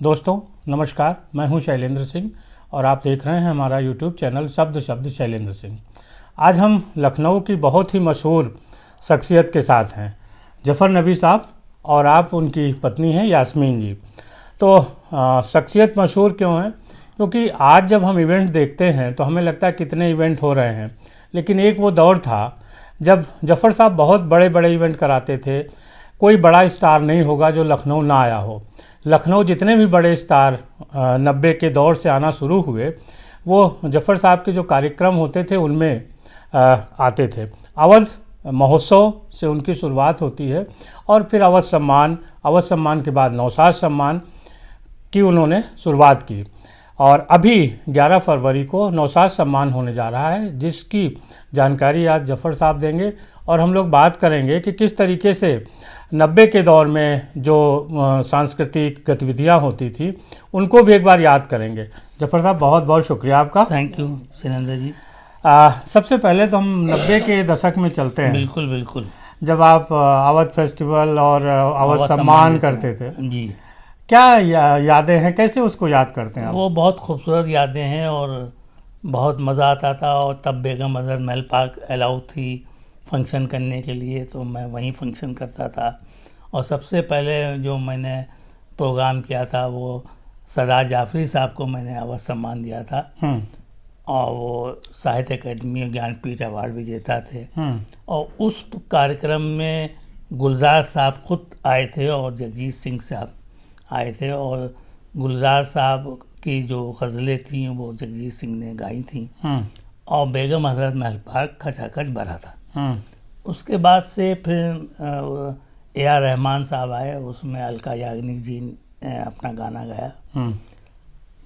दोस्तों नमस्कार, मैं हूं शैलेंद्र सिंह और आप देख रहे हैं हमारा यूट्यूब चैनल शब्द शब्द शैलेंद्र सिंह। आज हम लखनऊ की बहुत ही मशहूर शख्सियत के साथ हैं, जफ़र नबी साहब, और आप उनकी पत्नी हैं यास्मीन जी। तो शख्सियत मशहूर क्यों है? क्योंकि आज जब हम इवेंट देखते हैं तो हमें लगता है कितने इवेंट हो रहे हैं, लेकिन एक वो दौर था जब जफ़र साहब बहुत बड़े बड़े इवेंट कराते थे। कोई बड़ा स्टार नहीं होगा जो लखनऊ ना आया हो। लखनऊ जितने भी बड़े स्टार 90 के दौर से आना शुरू हुए, वो जफ़र साहब के जो कार्यक्रम होते थे उनमें आते थे। अवध महोत्सव से उनकी शुरुआत होती है और फिर अवध सम्मान के बाद नौशाद सम्मान की उन्होंने शुरुआत की। और अभी 11 फरवरी को नौशाद सम्मान होने जा रहा है, जिसकी जानकारी आज जफ़र साहब देंगे। और हम लोग बात करेंगे कि किस तरीके से 90 के दौर में जो सांस्कृतिक गतिविधियां होती थी उनको भी एक बार याद करेंगे। जफ़र साहब, बहुत बहुत शुक्रिया आपका। Thank you Shailendra ji. सबसे पहले तो हम 90 के दशक में चलते हैं। बिल्कुल बिल्कुल। जब आप अवध फेस्टिवल और अवध सम्मान करते थे जी, क्या यादें हैं, कैसे उसको याद करते हैं आप? वो बहुत खूबसूरत यादें हैं और बहुत मज़ा आता था। और तब बेगम अज़हर महल पार्क अलाउ थी फंक्शन करने के लिए, तो मैं वहीं फंक्शन करता था। और सबसे पहले जो मैंने प्रोग्राम किया था वो सरदार जाफरी साहब को मैंने अवध सम्मान दिया था। और वो साहित्य अकेडमी ज्ञानपीठ अवार्ड विजेता थे। और उस कार्यक्रम में गुलजार साहब खुद आए थे और जगजीत सिंह साहब आए थे। और गुलजार साहब की जो गज़लें थीं वो जगजीत सिंह ने गाई थीं। और बेगम हज़रत महल पार्क खचाखच भरा था। उसके बाद से फिर ए.आर. रहमान साहब आए, उसमें अलका याग्निक जी ने अपना गाना गाया।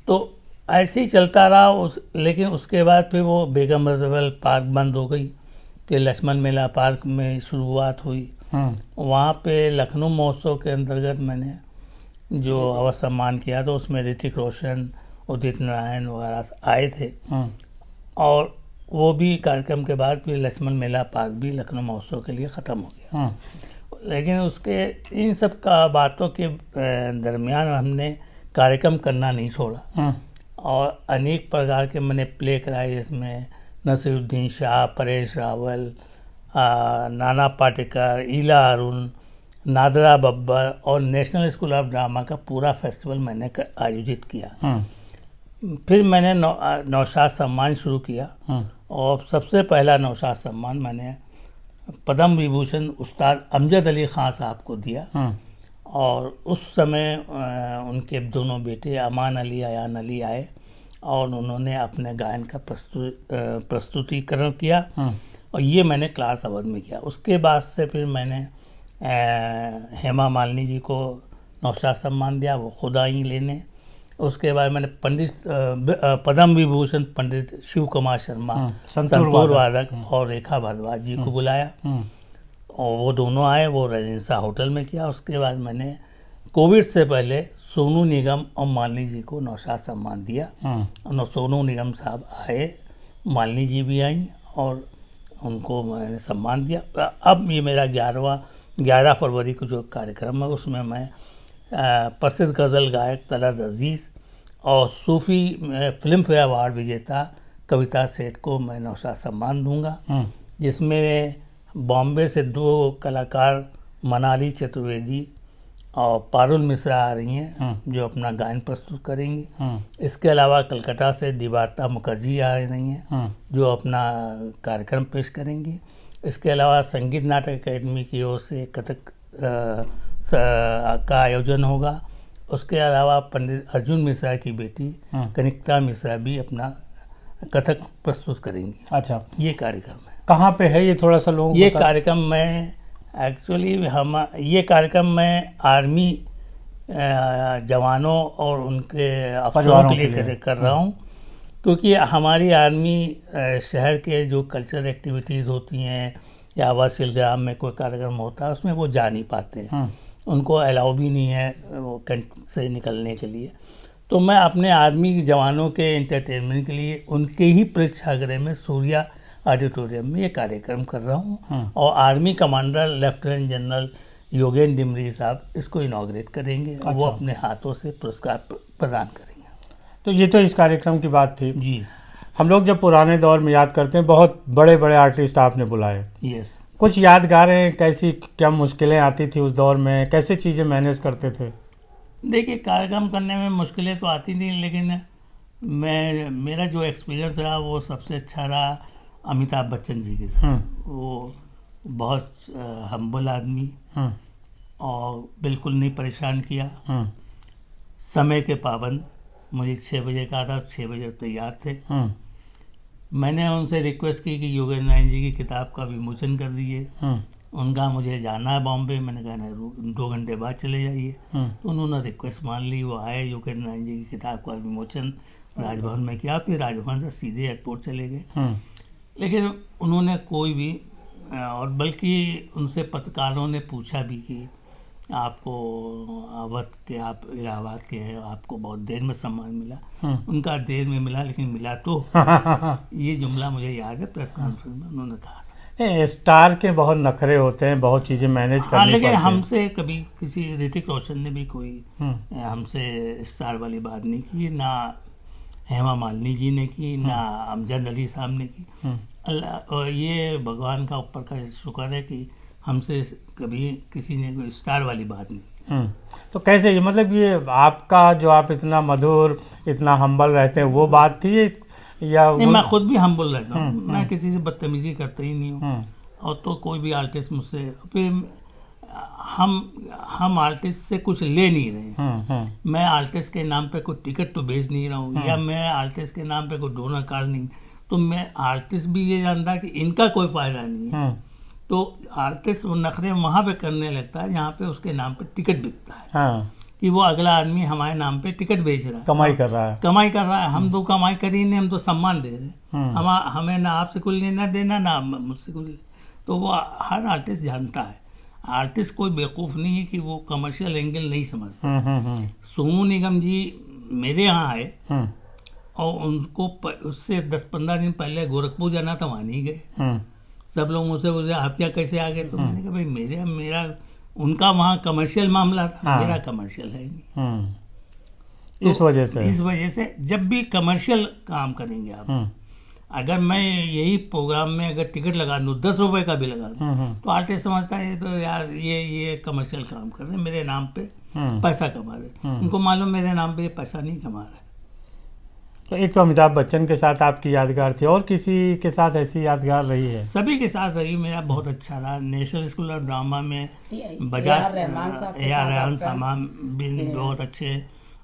तो ऐसे ही चलता रहा लेकिन उसके बाद फिर वो बेगम अज़हर पार्क बंद हो गई। फिर लक्ष्मण मेला पार्क में शुरुआत हुई। वहाँ पे लखनऊ महोत्सव के अंतर्गत मैंने जो अवध सम्मान किया था उसमें ऋतिक रोशन, उदित नारायण वगैरह आए थे। और वो भी कार्यक्रम के बाद फिर लक्ष्मण मेला पार्क भी लखनऊ महोत्सव के लिए ख़त्म हो गया। लेकिन उसके इन सब का बातों के दरमियान हमने कार्यक्रम करना नहीं छोड़ा। और अनेक प्रकार के मैंने प्ले कराए, जिसमें नसीरुद्दीन शाह, परेश रावल, नाना पाटेकर, ईला अरुण, नादरा बब्बर और नेशनल स्कूल ऑफ ड्रामा का पूरा फेस्टिवल मैंने आयोजित किया। फिर मैंने नौशाद सम्मान शुरू किया। और सबसे पहला नौशाद सम्मान मैंने पद्म विभूषण उस्ताद अमजद अली ख़ान साहब को दिया। और उस समय उनके दोनों बेटे अमान अली, अयान अली आए और उन्होंने अपने गायन का प्रस्तुतिकरण किया। और ये मैंने क्लास अवध में किया। उसके बाद से फिर मैंने हेमा मालिनी जी को नौशाद सम्मान दिया, वो खुद आई लेने। उसके बाद मैंने पद्म विभूषण पंडित शिव कुमार शर्मा, संतूर वादक, और रेखा भारद्वाज जी को बुलाया और वो दोनों आए, वो रेजिडेंसा होटल में किया। उसके बाद मैंने कोविड से पहले सोनू निगम और मालिनी जी को नौशाद सम्मान दिया। और सोनू निगम साहब आए, मालिनी जी भी आई और उनको मैंने सम्मान दिया। अब ये मेरा 11 फरवरी को जो कार्यक्रम है उसमें मैं प्रसिद्ध गज़ल गायक तलत अज़ीज़ और सूफ़ी फिल्म फेयर अवार्ड विजेता कविता सेठ को मैं नौशाद सम्मान दूंगा, जिसमें बॉम्बे से 2 कलाकार मनाली चतुर्वेदी और पारुल मिश्रा आ रही हैं जो अपना गायन प्रस्तुत करेंगी। इसके अलावा कलकत्ता से दिवारता मुखर्जी आ रही हैं जो अपना कार्यक्रम पेश करेंगी। इसके अलावा संगीत नाटक अकेडमी की ओर से कथक का आयोजन होगा। उसके अलावा पंडित अर्जुन मिश्रा की बेटी कनिक्ता मिश्रा भी अपना कथक प्रस्तुत करेंगी। अच्छा, ये कार्यक्रम है। कहाँ पे है ये, थोड़ा सा लोगों को ये कार्यक्रम मैं ये कार्यक्रम मैं आर्मी जवानों और उनके अफसरों के लिए कर रहा हूँ, क्योंकि हमारी आर्मी शहर के जो कल्चरल एक्टिविटीज़ होती हैं या आवास शिलग्राम में कोई कार्यक्रम होता है उसमें वो जा नहीं पाते हैं। उनको अलाउ भी नहीं है वो कैंट से निकलने के लिए। तो मैं अपने आर्मी जवानों के एंटरटेनमेंट के लिए उनके ही प्रेक्षागृह में सूर्या ऑडिटोरियम में ये कार्यक्रम कर रहा हूँ। और army commander lieutenant general Yogendra Dimri साहब इसको इनॉग्रेट करेंगे। वो अच्छा। अपने हाथों से पुरस्कार प्रदान करेंगे। तो ये तो इस कार्यक्रम की बात थी। जी। हम लोग जब पुराने दौर में याद करते हैं, बहुत बड़े बड़े आर्टिस्ट आपने बुलाए, यस। कुछ यादगारें कैसी, क्या मुश्किलें आती थी उस दौर में, कैसे चीज़ें मैनेज करते थे? देखिए, कार्यक्रम करने में मुश्किलें तो आती थी, लेकिन मेरा जो एक्सपीरियंस रहा वो सबसे अच्छा रहा अमिताभ बच्चन जी के साथ। वो बहुत हम्बल आदमी और बिल्कुल नहीं परेशान किया। समय के पाबंद, मुझे 6 बजे का था, 6 बजे तैयार थे। मैंने उनसे रिक्वेस्ट की कि योगेंद्र नारायण जी की किताब का विमोचन कर दीजिए। उनका मुझे जाना है बॉम्बे, मैंने कहा नहीं 2 घंटे बाद चले जाइए। तो उन्होंने रिक्वेस्ट मान ली, वो आए, योगेंद्र नारायण जी की किताब का विमोचन राजभवन में किया, फिर राजभवन से सीधे एयरपोर्ट चले गए। लेकिन उन्होंने कोई भी, और बल्कि उनसे पत्रकारों ने पूछा भी कि आपको अवध के, आप इलाहाबाद के हैं, आपको बहुत देर में सम्मान मिला। उनका देर में मिला, लेकिन मिला तो। ये जुमला मुझे याद है, प्रेस कॉन्फ्रेंस में उन्होंने कहा था। स्टार के बहुत नखरे होते हैं, बहुत चीज़ें मैनेज करनी पड़ती हैं। लेकिन हमसे कभी किसी, ऋतिक रोशन ने भी कोई हमसे स्टार वाली बात नहीं की, ना हेमा मालिनी जी ने की, ना अमजद अली साहब ने की। अल्लाह, और ये भगवान का ऊपर का शुक्र है कि हमसे कभी किसी ने कोई स्टार वाली बात नहीं की। तो कैसे, ये मतलब ये आपका जो आप इतना मधुर, इतना हम्बल रहते हैं, वो बात थी या नहीं, मैं खुद भी हम्बल रहता हूँ। मैं किसी से बदतमीजी करता ही नहीं हूँ। और तो कोई भी आर्टिस्ट मुझसे, फिर हम आर्टिस्ट से कुछ ले नहीं रहे। मैं आर्टिस्ट के नाम पे कोई टिकट तो बेच नहीं रहा हूँ, या मैं आर्टिस्ट के नाम पे कोई डोनर कार्ड नहीं। तो मैं आर्टिस्ट भी ये जानता कि इनका कोई फायदा नहीं है। तो आर्टिस्ट वो नखरे वहाँ पे करने लगता है जहाँ पे उसके नाम पे टिकट बिकता है। कि वो अगला आदमी हमारे नाम पे टिकट बेच रहा है, कमाई कर रहा है। कमाई कर रहा है। हम तो कमाई कर ही नहीं, हम तो सम्मान दे रहे हैं। हमें ना आपसे कुछ लेना देना, ना मुझसे कुछ। तो वो हर आर्टिस्ट जानता है। आर्टिस्ट कोई बेवकूफ़ नहीं है कि वो कमर्शियल एंगल नहीं समझता। सोनू निगम जी मेरे यहाँ आए और उनको उससे 10-15 दिन पहले गोरखपुर जाना था, वहाँ नहीं गए। सब लोग मुझसे बोले आप क्या कैसे आ गए? तो मैंने कहा भाई मेरा उनका वहाँ कमर्शियल मामला था, मेरा कमर्शियल है नहीं। तो इस वजह से जब भी कमर्शियल काम करेंगे आप, अगर मैं यही प्रोग्राम में अगर टिकट लगा दूँ, 10 रुपए का भी लगा दूँ, तो आर्टिस्ट समझता है तो यार ये कमर्शियल काम कर रहे हैं, मेरे नाम पे पैसा कमा रहे। उनको मालूम मेरे नाम पे ये पैसा नहीं कमा रहे। तो एक तो अमिताभ बच्चन के साथ आपकी यादगार थी, और किसी के साथ ऐसी यादगार रही है? सभी के साथ रही। मेरा बहुत अच्छा रहा। नेशनल स्कूल ऑफ ड्रामा में बजाज रहमान साहब भी बहुत अच्छे।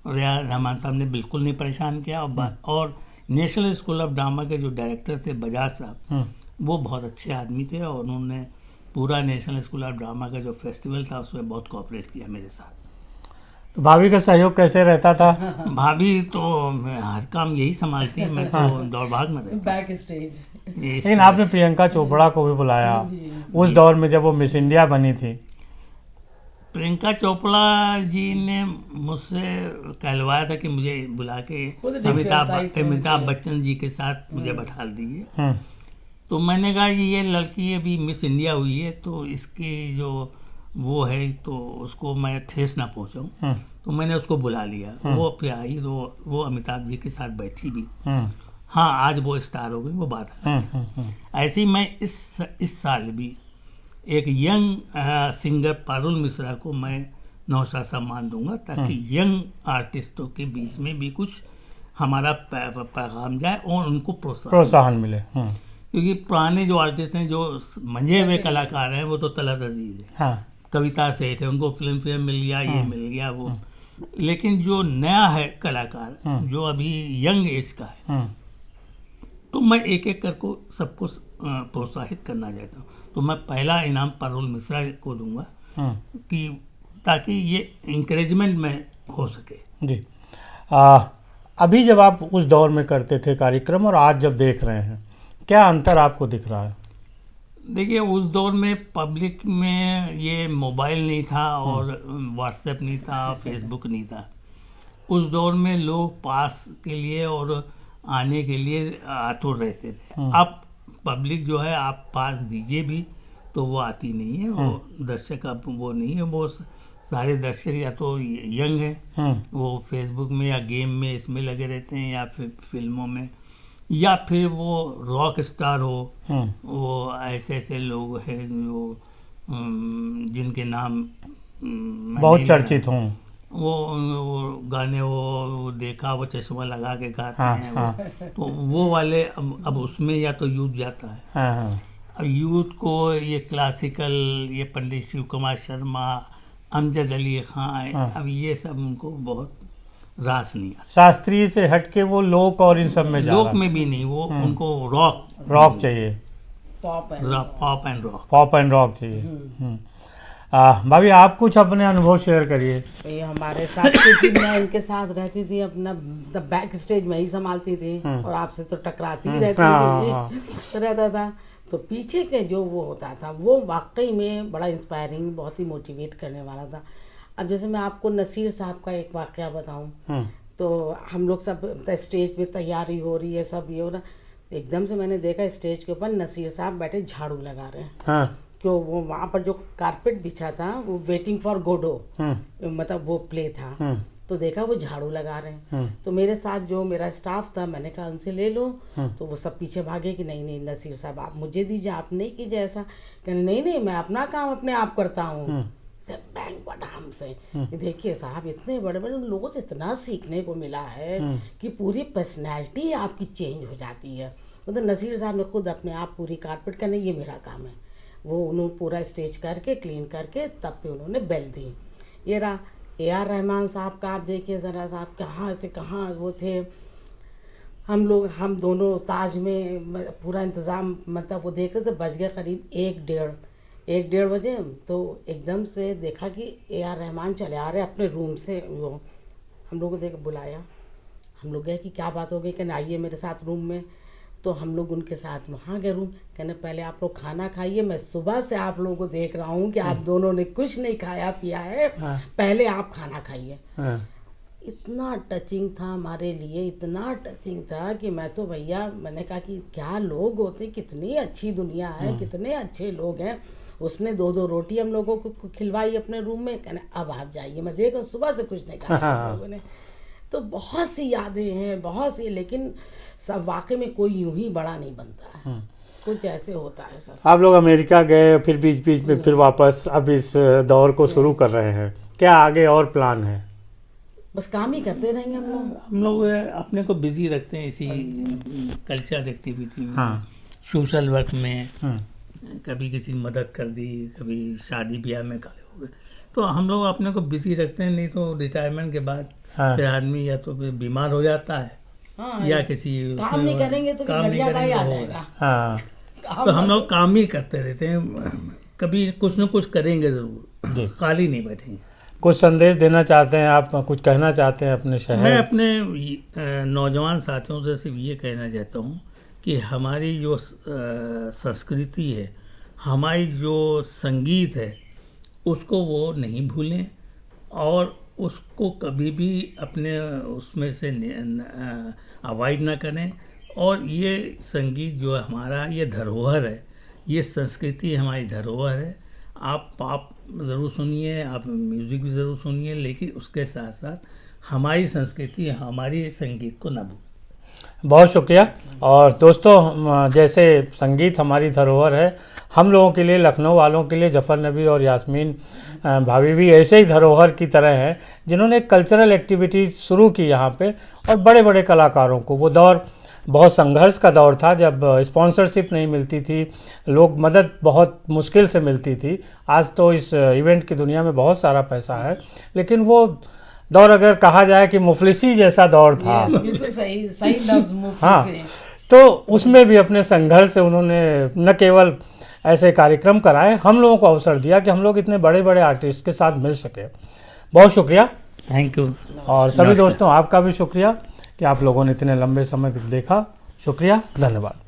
रहमान साहब ने बिल्कुल नहीं परेशान किया। और नेशनल स्कूल ऑफ ड्रामा के जो डायरेक्टर थे बजाज साहब, वो बहुत अच्छे आदमी थे, और उन्होंने पूरा नेशनल स्कूल ऑफ ड्रामा का जो फेस्टिवल था उसमें बहुत कोऑपरेट किया मेरे साथ। तो भाभी का सहयोग कैसे रहता था? भाभी तो हर काम यही संभालती है, मैं तो दौड़ भाग में रहता। Back stage. लेकिन आपने प्रियंका चोपड़ा को भी बुलाया उस दौर में जब वो मिस इंडिया बनी थी। प्रियंका चोपड़ा जी ने मुझसे कहलवाया था कि मुझे बुला के अमिताभ बच्चन जी के साथ मुझे बैठा दीजिए। तो मैंने कहा कि ये लड़की अभी मिस इंडिया हुई है, तो इसकी जो वो है तो उसको मैं ठेस ना पहुंचाऊं। तो मैंने उसको बुला लिया। वो फिर आई तो वो अमिताभ जी के साथ बैठी भी। हाँ, आज वो स्टार हो गई, वो बात है। ऐसे ही मैं इस साल भी एक यंग सिंगर पारुल मिश्रा को मैं नौशाद सम्मान दूंगा, ताकि यंग आर्टिस्टों के बीच में भी कुछ हमारा पैगाम जाए और उनको प्रोत्साहन मिले। क्योंकि पुराने जो आर्टिस्ट हैं, जो मंझे हुए कलाकार हैं, वो तो तलत अजीज है। कविता से थे, उनको फिल्म फेयर मिल गया, ये मिल गया वो। लेकिन जो नया है कलाकार, जो अभी यंग एज का है, तो मैं एक एक करके सबको प्रोत्साहित करना चाहता हूँ। तो मैं पहला इनाम पारुल मिश्रा को दूंगा, कि ताकि ये इंकरेजमेंट में हो सके। जी। अभी जब आप उस दौर में करते थे कार्यक्रम और आज जब देख रहे हैं, क्या अंतर आपको दिख रहा है? देखिए, उस दौर में पब्लिक में ये मोबाइल नहीं था और व्हाट्सएप नहीं था, फेसबुक नहीं था। उस दौर में लोग पास के लिए और आने के लिए आतुर रहते थे। अब पब्लिक जो है, आप पास दीजिए भी तो वो आती नहीं है। वो दर्शक अब वो नहीं है, वो सारे दर्शक या तो यंग है, वो फेसबुक में या गेम में इसमें लगे रहते हैं, या फिर फिल्मों में, या फिर वो रॉक स्टार हो, वो ऐसे ऐसे लोग हैं जो जिनके नाम बहुत चर्चित हों, वो गाने वो देखा, वो चश्मा लगा के गाते हैं। तो वो वाले अब उसमें या तो यूथ जाता है। अब यूथ को ये क्लासिकल, ये पंडित शिव कुमार शर्मा, अमजद अली खान, अब ये सब उनको बहुत रास नहीं आता। शास्त्रीय से हटके वो लोक और इन सब में जा लोक में भी नहीं, वो उनको रॉक चाहिए, पॉप एंड रॉक चाहिए। भाभी आप कुछ अपने अनुभव शेयर करिए। ये हमारे साथ, क्योंकि मैं इनके साथ रहती थी, अपना बैक स्टेज में ही संभालती थी और आपसे तो टकराती ही रहता था। तो पीछे के जो वो होता था वो वाकई में बड़ा इंस्पायरिंग, बहुत ही मोटिवेट करने वाला था। अब जैसे मैं आपको नसीर साहब का एक वाकया बताऊं, तो हम लोग सब स्टेज पे तैयारी हो रही है, सब ये हो रहा, एकदम से मैंने देखा स्टेज के ऊपर नसीर साहब बैठे झाड़ू लगा रहे हैं। क्यों, वो वहाँ पर जो कारपेट बिछा था वो वेटिंग फॉर गोडो मतलब वो प्ले था, तो देखा वो झाड़ू लगा रहे हैं। तो मेरे साथ जो मेरा स्टाफ था, मैंने कहा उनसे ले लो, तो वो सब पीछे भागे कि नहीं नहीं नसीर साहब आप मुझे दीजिए, आप नहीं कीजिए ऐसा। कहने नहीं नहीं मैं अपना काम अपने आप करता हूँ, से बैंग बटाम से। देखिए साहब, इतने बड़े बड़े लोगों से इतना सीखने को मिला है कि पूरी पर्सनैलिटी आपकी चेंज हो जाती है। मतलब नसीर साहब ने खुद अपने आप पूरी कारपेट करने, ये मेरा काम है, वो उन्होंने पूरा स्टेज करके क्लीन करके तब पे उन्होंने बेल दी। ये रहा AR रहमान साहब का, आप देखिए ज़रा साहब कहाँ से कहाँ वो थे। हम दोनों ताज में पूरा इंतज़ाम, मतलब वो देख रहे थे, बज गए करीब 1-1:30 बजे। तो एकदम से देखा कि AR रहमान चले आ रहे अपने रूम से। वो हम लोग को देख बुलाया, हम लोग गए कि क्या बात हो गई, कहने आइए मेरे साथ रूम में। तो हम लोग उनके साथ वहाँ गए रूम, कहने पहले आप लोग खाना खाइए, मैं सुबह से आप लोगों को देख रहा हूँ कि आप दोनों ने कुछ नहीं खाया पिया है, पहले आप खाना खाइए। इतना टचिंग था हमारे लिए, इतना टचिंग था कि मैं तो भैया, मैंने कहा कि क्या लोग होते, कितनी अच्छी दुनिया है, कितने अच्छे लोग हैं। उसने 2-2 रोटी हम लोगों को खिलवाई अपने रूम में, कहने अब आप जाइए, मैं देख रहा हूँ सुबह से कुछ नहीं खाया आप लोगों ने। तो बहुत सी यादें हैं, बहुत सी, लेकिन सब वाकई में कोई यूं ही बड़ा नहीं बनता है, कुछ ऐसे होता है सर। आप लोग अमेरिका गए, फिर बीच बीच में फिर वापस अब इस दौर को शुरू कर रहे हैं, क्या आगे और प्लान है? बस काम ही करते रहेंगे हम लोग अपने को बिजी रखते हैं इसी कल्चर एक्टिविटी में, सोशल वर्क में। कभी किसी की मदद कर दी, कभी शादी ब्याह में खड़े हो गए, तो हम लोग अपने को बिजी रखते हैं। नहीं तो रिटायरमेंट के बाद फिर आदमी या तो बीमार हो जाता है, या किसी काम नहीं करेंगे तो घटिया भाई आ जाएगा। तो हम लोग काम ही करते रहते हैं, कभी कुछ न कुछ करेंगे जरूर, खाली नहीं बैठेंगे। कुछ संदेश देना चाहते हैं आप, कुछ कहना चाहते हैं अपने शहर? मैं अपने नौजवान साथियों से सिर्फ ये कहना चाहता हूँ कि हमारी जो संस्कृति है, हमारी जो संगीत है, उसको वो नहीं भूलें और उसको कभी भी अपने उसमें से अवॉइड ना करें। और ये संगीत जो है हमारा, ये धरोहर है, ये संस्कृति हमारी धरोहर है। आप ज़रूर सुनिए, आप म्यूज़िक भी ज़रूर सुनिए, लेकिन उसके साथ साथ हमारी संस्कृति, हमारी संगीत को ना भूलें। बहुत शुक्रिया। और दोस्तों, जैसे संगीत हमारी धरोहर है, हम लोगों के लिए, लखनऊ वालों के लिए जफ़र नबी और यास्मीन भाभी भी ऐसे ही धरोहर की तरह हैं, जिन्होंने कल्चरल एक्टिविटीज़ शुरू की यहाँ पे, और बड़े बड़े कलाकारों को, वो दौर बहुत संघर्ष का दौर था जब स्पॉन्सरशिप नहीं मिलती थी, लोग मदद बहुत मुश्किल से मिलती थी। आज तो इस इवेंट की दुनिया में बहुत सारा पैसा है, लेकिन वो दौर अगर कहा जाए कि मुफलिसी जैसा दौर था, बिल्कुल सही लफ्ज़ मुफलिसी। हाँ, तो उसमें भी अपने संघर्ष से उन्होंने न केवल ऐसे कार्यक्रम कराए, हम लोगों को अवसर दिया कि हम लोग इतने बड़े बड़े आर्टिस्ट के साथ मिल सके। बहुत शुक्रिया, थैंक यू। और सभी दोस्तों, आपका भी शुक्रिया कि आप लोगों ने इतने लंबे समय तक देखा। शुक्रिया, धन्यवाद।